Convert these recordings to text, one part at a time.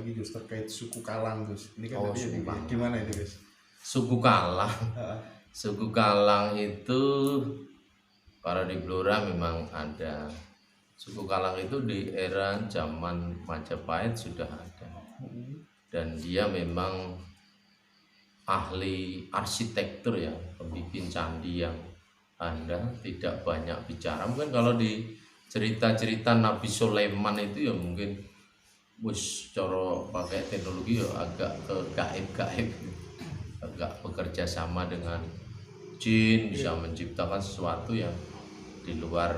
lagi Gus terkait suku Kalang Gus. Ini kan Suku Kalang. gimana itu Gus? Suku Kalang. Suku Kalang itu kalau di Blora memang ada. Suku Kalang itu di era zaman Majapahit sudah ada. Dan dia memang ahli arsitektur ya, pembikin candi yang Anda tidak banyak bicara. Mungkin kalau di cerita-cerita Nabi Sulaiman itu ya mungkin wis cara pakai teknologi ya agak ke gaib-gaib, agak bekerja sama dengan jin, bisa menciptakan sesuatu yang di luar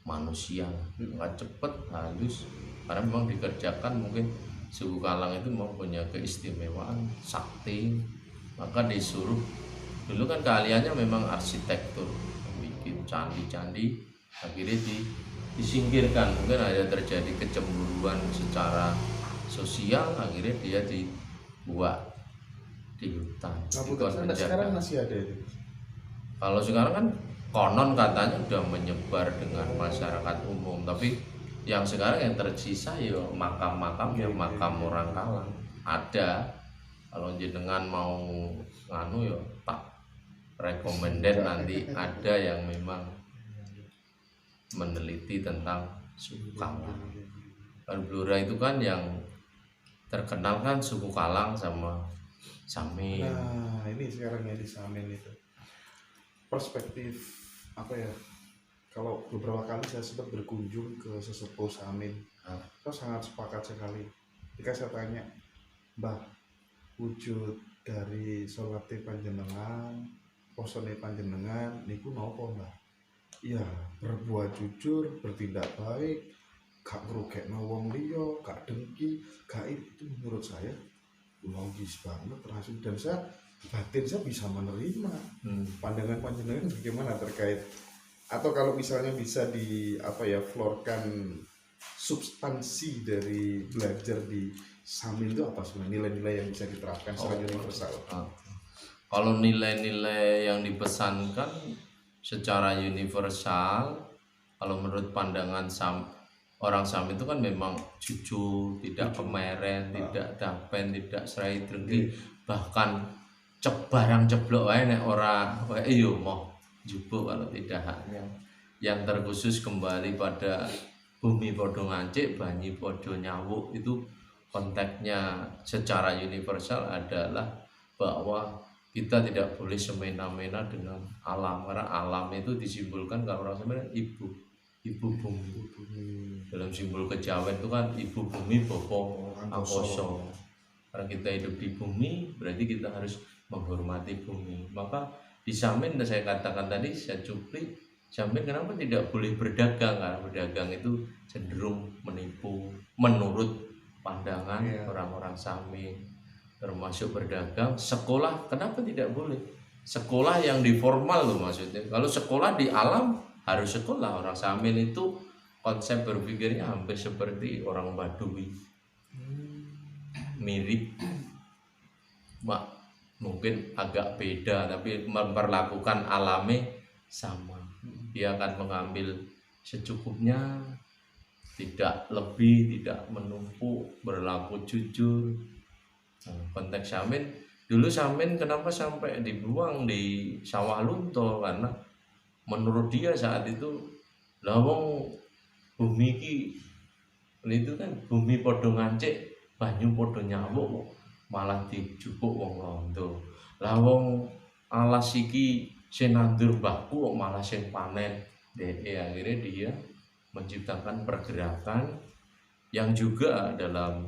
manusia, nggak cepet, halus, karena memang dikerjakan. Mungkin suku Kalang itu mempunyai keistimewaan sakti, maka disuruh dulu kan keahliannya memang arsitektur, bikin candi-candi, akhirnya disingkirkan. Mungkin ada terjadi kecemburuan secara sosial, akhirnya dia dibuat di hutan. Sekarang masih ada itu. Kalau sekarang kan konon katanya udah menyebar dengan masyarakat umum, tapi yang sekarang yang tersisa ya makam-makam ya makam orang Kalang ada. Kalau jenengan mau nganu ya tak recommended, nanti ada yang memang meneliti tentang suku Kalang. Kan Blora itu kan yang terkenal kan suku Kalang sama Samin. Nah ini sekarang yang di Samin itu perspektif apa ya, kalau beberapa kali saya sempat berkunjung ke sesepuh Samin, saya sangat sepakat sekali ketika saya tanya, Mbah, wujud dari sholate panjenengan, posone panjenengan niku nopo Mbah? Ya berbuat jujur, bertindak baik, gak ngrugekno wong liya, gak dengki, gak itu menurut saya logis banget langsung, dan saya batin saya bisa menerima. Pandangan panjenengan bagaimana terkait, atau kalau misalnya bisa di apa ya florkan substansi dari belajar di Samin itu apa sebenarnya, nilai-nilai yang bisa diterapkan secara universal? Kalau nilai-nilai yang dipesankan secara universal, kalau menurut pandangan orang Samin itu kan memang jujur, tidak kemeren, tidak dapen, tidak serai drengki, bahkan barang ceblok wae nek ora yo mau jupuk kalau tidak haknya. Yang terkhusus kembali pada bumi podo ngancik, banyi podo nyawuk, itu konteksnya secara universal adalah bahwa kita tidak boleh semena-mena dengan alam, karena alam itu disimbolkan kalau orang sebenarnya ibu bumi. Dalam simbol kejawen itu kan ibu bumi bopo angkoso. Karena kita hidup di bumi, berarti kita harus menghormati bumi. Maka di Samin saya katakan tadi, saya cuplik, Samin kenapa tidak boleh berdagang? Karena berdagang itu cenderung menipu menurut pandangan orang-orang Samin. Termasuk berdagang, sekolah kenapa tidak boleh? Sekolah yang di formal loh maksudnya. Kalau sekolah di alam harus sekolah. Orang Samin itu konsep berpikirnya hampir seperti orang Badui, mirip, mungkin agak beda, tapi memperlakukan alame sama. Dia akan mengambil secukupnya, tidak lebih, tidak menumpuk, berlaku jujur. Konteks Samin, dulu Samin kenapa sampai dibuang di sawah lunto? Karena menurut dia saat itu lawang bumi ki itu kan bumi podo ngancik, banyu podo nyawuk, malah dijupuk wong londo. Lawang alas iki sing nandur mbahku kok malah sing panen. Akhirnya dia menciptakan pergerakan yang juga dalam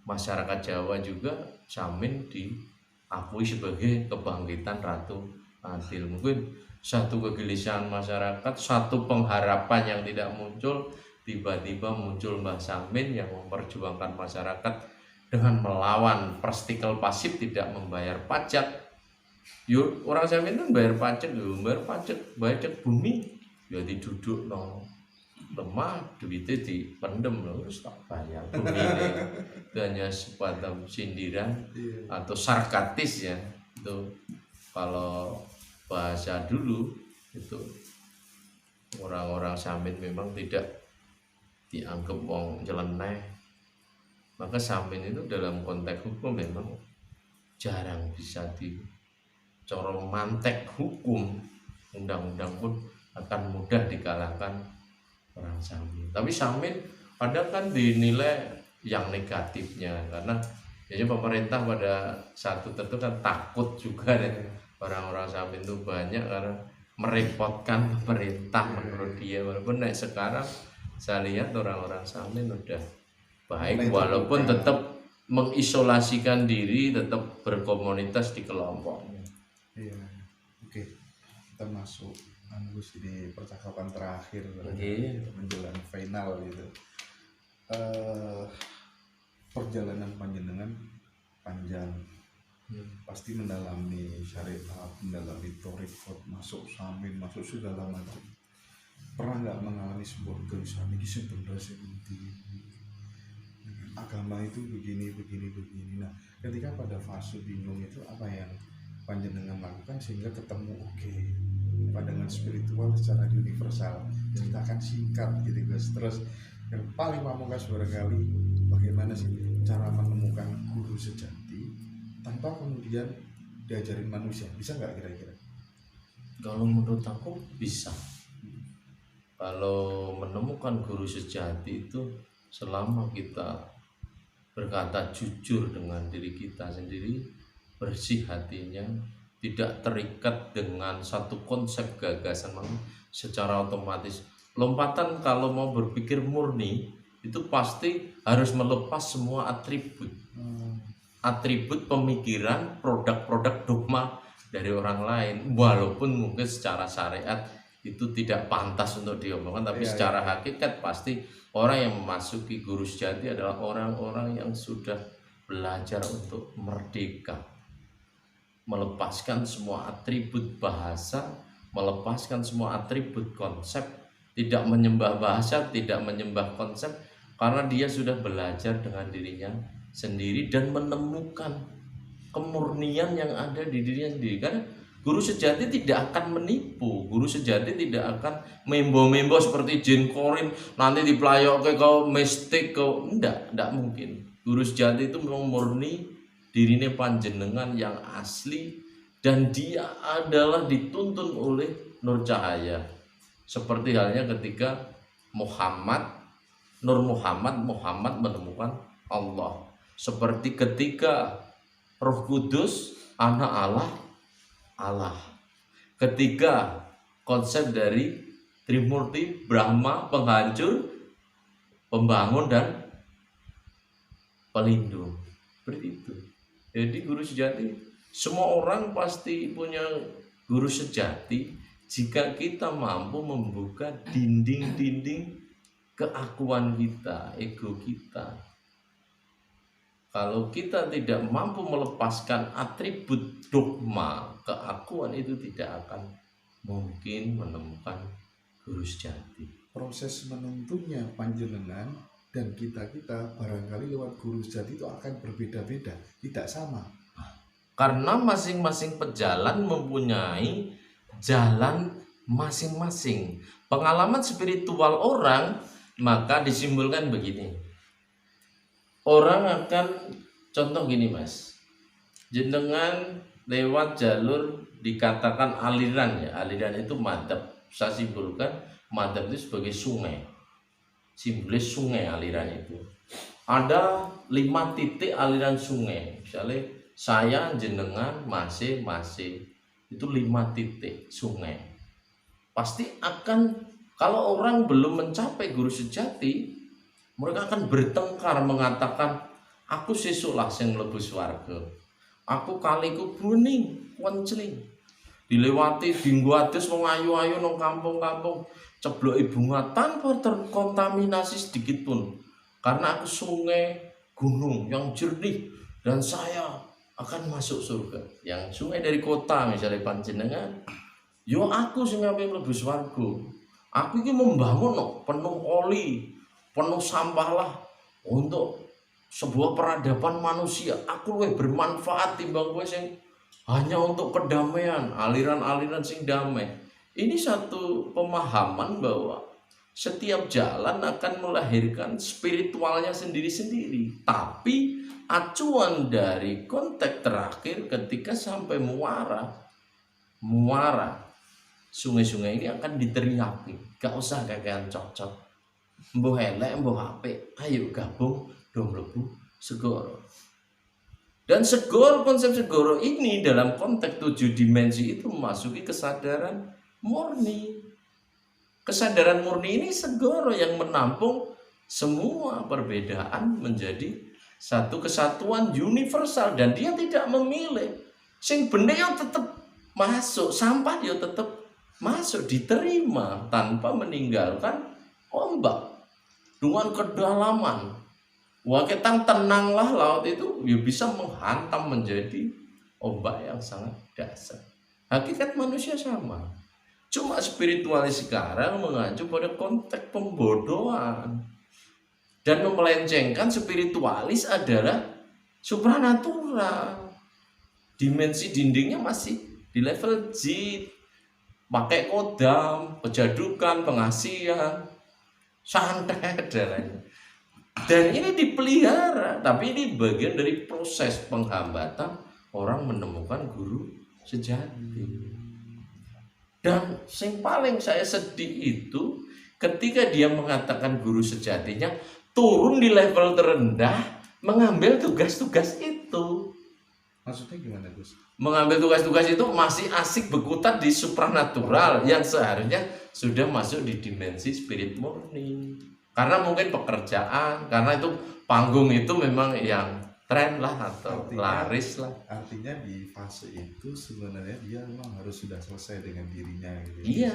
masyarakat Jawa juga Samin diakui sebagai kebangkitan Ratu Adil. Mungkin satu kegelisahan masyarakat, satu pengharapan yang tidak muncul, tiba-tiba muncul Mbah Samin yang memperjuangkan masyarakat dengan melawan partikel pasif, tidak membayar pajak. Yuk, orang Samin itu bayar pajak, bayar bumi, ya diduduk no. Lemah, duitnya dipendem loh, terus tak bayar bumi ini. Itu hanya sebuah sindiran atau sarkastis ya. Itu kalau bahasa dulu itu orang-orang Samin memang tidak dianggap wong nyeleneh, maka samin itu dalam konteks hukum memang jarang bisa cara mantek hukum undang-undang pun akan mudah dikalahkan orang samin. Tapi samin kadang kan dinilai yang negatifnya karena jadi pemerintah pada satu tertentu kan takut juga deh orang-orang samin itu banyak karena merepotkan pemerintah menurut dia, walaupun naik sekarang saya lihat orang-orang samin udah baik walaupun tetap mengisolasikan diri, tetap berkomunitas di kelompoknya. Iya, oke. Kita masuk Anggus di percakapan terakhir menjelang final gitu. Perjalanan panjenengan panjang, pasti mendalami syariat, mendalami thoriqat, masuk samin, masuk segala macam. Pernah nggak mengalami sebuah kegelisahan ini sebenarnya agama itu begini. Nah, ketika pada fase bingung itu apa yang panjenengan lakukan sehingga ketemu pandangan spiritual secara universal? Ceritakan singkat gitu guys. Terus yang paling pamungkas barangkali bagaimana sih cara menemukan guru sejati tanpa kemudian diajarin manusia, bisa nggak kira-kira? Kalau menurut aku bisa. Kalau menemukan guru sejati itu selama kita berkata jujur dengan diri kita sendiri, bersih hatinya, tidak terikat dengan satu konsep gagasan, secara otomatis lompatan kalau mau berpikir murni itu pasti harus melepas semua atribut pemikiran, produk-produk dogma dari orang lain, walaupun mungkin secara syariat itu tidak pantas untuk diomongkan, tapi secara hakikat pasti orang yang memasuki guru sejati adalah orang-orang yang sudah belajar untuk merdeka, melepaskan semua atribut bahasa, melepaskan semua atribut konsep, tidak menyembah bahasa, tidak menyembah konsep, karena dia sudah belajar dengan dirinya sendiri dan menemukan kemurnian yang ada di dirinya sendiri. Karena guru sejati tidak akan menipu, guru sejati tidak akan membo-membo seperti jin korin nanti dipelayoke kau mistik kau, enggak mungkin. Guru sejati itu memang murni dirinya panjenengan yang asli dan dia adalah dituntun oleh nur cahaya. Seperti halnya ketika Nur Muhammad menemukan Allah. Seperti ketika Roh Kudus anak Allah. Ketika konsep dari Trimurti, Brahma, penghancur, pembangun dan pelindung. Seperti itu. Jadi guru sejati, semua orang pasti punya guru sejati jika kita mampu membuka dinding-dinding keakuan kita, ego kita. Kalau kita tidak mampu melepaskan atribut dogma, keakuan, itu tidak akan mungkin menemukan guru sejati. Proses menentunya panjenengan dan kita barangkali lewat guru sejati itu akan berbeda-beda, tidak sama. Karena masing-masing pejalan mempunyai jalan masing-masing. Pengalaman spiritual orang maka disimpulkan begini. Orang akan, contoh gini mas, jenengan lewat jalur dikatakan aliran ya, aliran itu madhab. Saya simpulkan madhab itu sebagai sungai, simbolis sungai aliran itu. Ada 5 titik aliran sungai, misalnya saya jenengan masih itu 5 titik sungai. Pasti akan, kalau orang belum mencapai guru sejati, mereka akan bertengkar mengatakan aku sisulah sing mlebu swarga. Aku kaliku buning, wancling. Dilewati dinggo adus wong ayu-ayu nang kampung-kampung, cebloki bunga tanpa terkontaminasi sedikit pun. Karena aku sungai gunung yang jernih dan saya akan masuk surga. Yang sungai dari kota misalnya panjenengan, yo aku sing ape mlebu swarga. Aku iki membangun penuh oli, penuh sampah lah untuk sebuah peradaban manusia. Aku lebih bermanfaat timbang kowe sing hanya untuk kedamaian, aliran-aliran sing damai. Ini satu pemahaman bahwa Setiap jalan akan melahirkan spiritualnya sendiri-sendiri. Tapi acuan dari konteks terakhir ketika sampai muara, sungai-sungai ini akan diteriaki. Gak usah kakean cocok. Mbuh elek, mbuh apik, ayo gabung dong mlebu segoro. Dan konsep segoro ini dalam konteks 7 dimensi itu memasuki kesadaran murni. Kesadaran murni ini segoro yang menampung semua perbedaan menjadi satu kesatuan universal, dan dia tidak memilih. Sing bener yo tetep masuk, sampah yo tetep masuk, diterima tanpa meninggalkan ombak dengan kedalaman. Wah, kita tenanglah, laut itu ya bisa menghantam menjadi ombak yang sangat dasar. Hakikat manusia sama. Cuma spiritualis sekarang mengacu pada konteks pembodohan dan memelencengkan spiritualis adalah supranatural. Dimensi dindingnya masih di level jin, pakai kodam, kejadukan, pengasihan, santet dan lain. Dan ini dipelihara, tapi ini bagian dari proses penghambatan orang menemukan guru sejati. Dan yang paling saya sedih itu ketika dia mengatakan guru sejatinya turun di level terendah mengambil tugas-tugas itu. Maksudnya gimana, Gus? Mengambil tugas-tugas itu masih asik berkutat di supranatural yang seharusnya sudah masuk di dimensi spirit murni. Karena mungkin pekerjaan, karena itu panggung itu memang yang tren lah atau laris lah. Artinya di fase itu sebenarnya dia memang harus sudah selesai dengan dirinya gitu. Iya.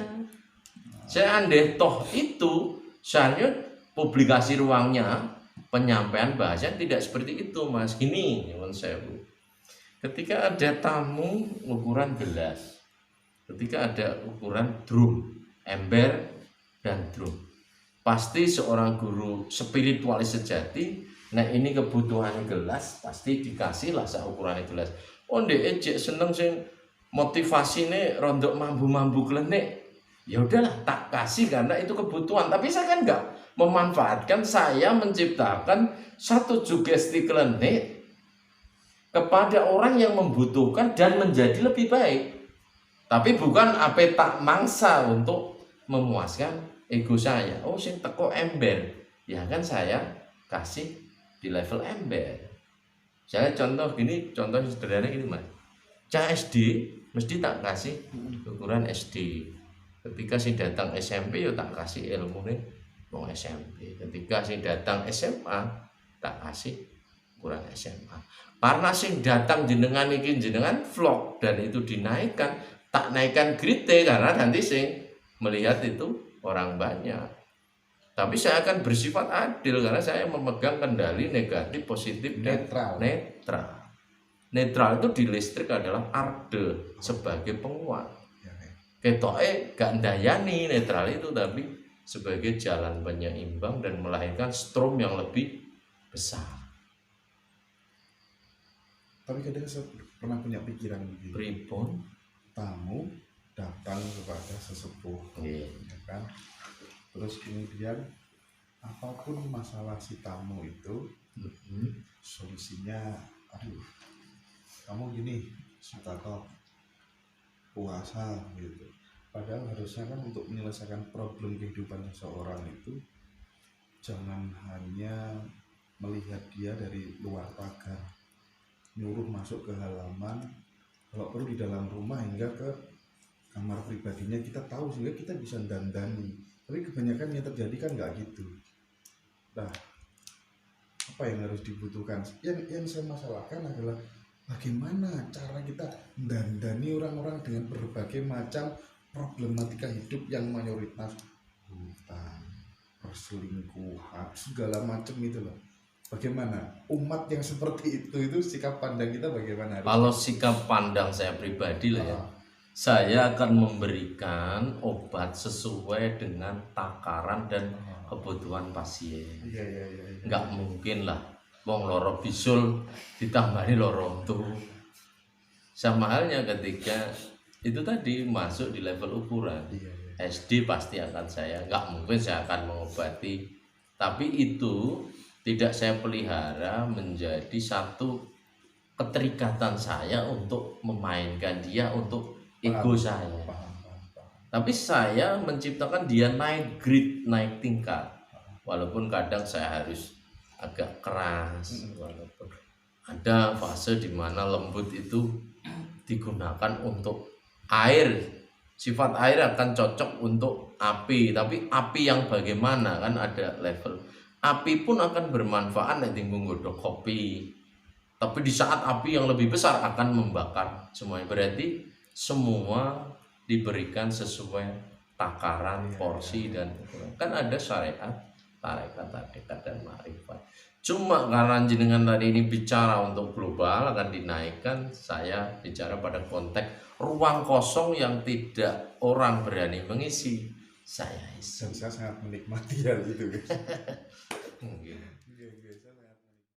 Saya andai toh itu seharusnya publikasi ruangnya penyampaian bahasa tidak seperti itu, Mas. Gini, nyuwun sewu. Ketika ada tamu ukuran gelas, ketika ada ukuran drum, ember dan drum, pasti seorang guru spiritualis sejati, nah ini kebutuhan gelas pasti dikasih lah seukuran gelas. Oh ndek ejek seneng sing motivasine rondok mambu-mambu klenik. Ya udahlah tak kasih karena itu kebutuhan. Tapi saya kan enggak memanfaatkan, saya menciptakan satu sugesti klenik kepada orang yang membutuhkan dan menjadi lebih baik. Tapi bukan apa tak mangsa untuk memuaskan ego saya. Oh sing teko ember, ya kan saya kasih di level ember. Saya contoh gini, contoh sederhana gini, Mas. Cah SD mesti tak kasih ukuran SD. Ketika sing datang SMP yo tak kasih ilmune wong SMP. Ketika sing datang SMA tak kasih ukuran SMA. Karena sing datang jenengan iki jenengan vlog dan itu dinaikkan, tak naikkan grade karena nanti sing melihat itu orang banyak. Tapi saya akan bersifat adil karena saya memegang kendali negatif, positif, dan netral. Netral itu di listrik adalah arde sebagai penguat. Ketoke gak ndayani netral itu, tapi sebagai jalan penyeimbang dan melahirkan strom yang lebih besar. Tapi kadang saya pernah punya pikiran begini. Pripun? Tamu datang kepada sesepuh, ya kan? Terus kemudian apapun masalah si tamu itu, solusinya, aduh, kamu gini, suka kok puasa gitu. Padahal harusnya kan untuk menyelesaikan problem kehidupan seseorang itu jangan hanya melihat dia dari luar pagar, nyuruh masuk ke halaman, kalau perlu di dalam rumah hingga ke kamar pribadinya kita tahu sehingga kita bisa dandani. Tapi kebanyakan yang terjadi kan nggak gitu. Nah, apa yang harus dibutuhkan? Yang saya masalahkan adalah bagaimana cara kita dandani orang-orang dengan berbagai macam problematika hidup yang mayoritas hutang, perselingkuhan, segala macam itu loh. Bagaimana umat yang seperti itu sikap pandang kita bagaimana? Kalau sikap pandang saya pribadi lah ya, saya akan memberikan obat sesuai dengan takaran dan kebutuhan pasien. Iya. Nggak mungkin lah wong loro bisul ditambahi loro untu. Sama halnya ketika itu tadi masuk di level ukuran. SD pasti akan saya, nggak mungkin saya akan mengobati, tapi itu tidak saya pelihara menjadi satu keterikatan saya untuk memainkan dia untuk ego saya. Paham, paham, paham. Tapi saya menciptakan dia naik grade, naik tingkat. Walaupun kadang saya harus agak keras, walaupun ada fase di mana lembut itu digunakan untuk air. Sifat air akan cocok untuk api, tapi api yang bagaimana kan ada level. Api pun akan bermanfaat nek tinggung godhog kopi. Tapi di saat api yang lebih besar akan membakar semuanya. Berarti semua diberikan sesuai takaran, porsi dan ukuran. Kan ada syariat, tarekat, hakikat dan ma'rifat. Cuma karena jenengan tadi ini bicara untuk global akan dinaikkan, saya bicara pada konteks ruang kosong yang tidak orang berani mengisi, saya isi. Dan saya sangat menikmati hal itu guys. Mungkin. Iya, guys, saya sangat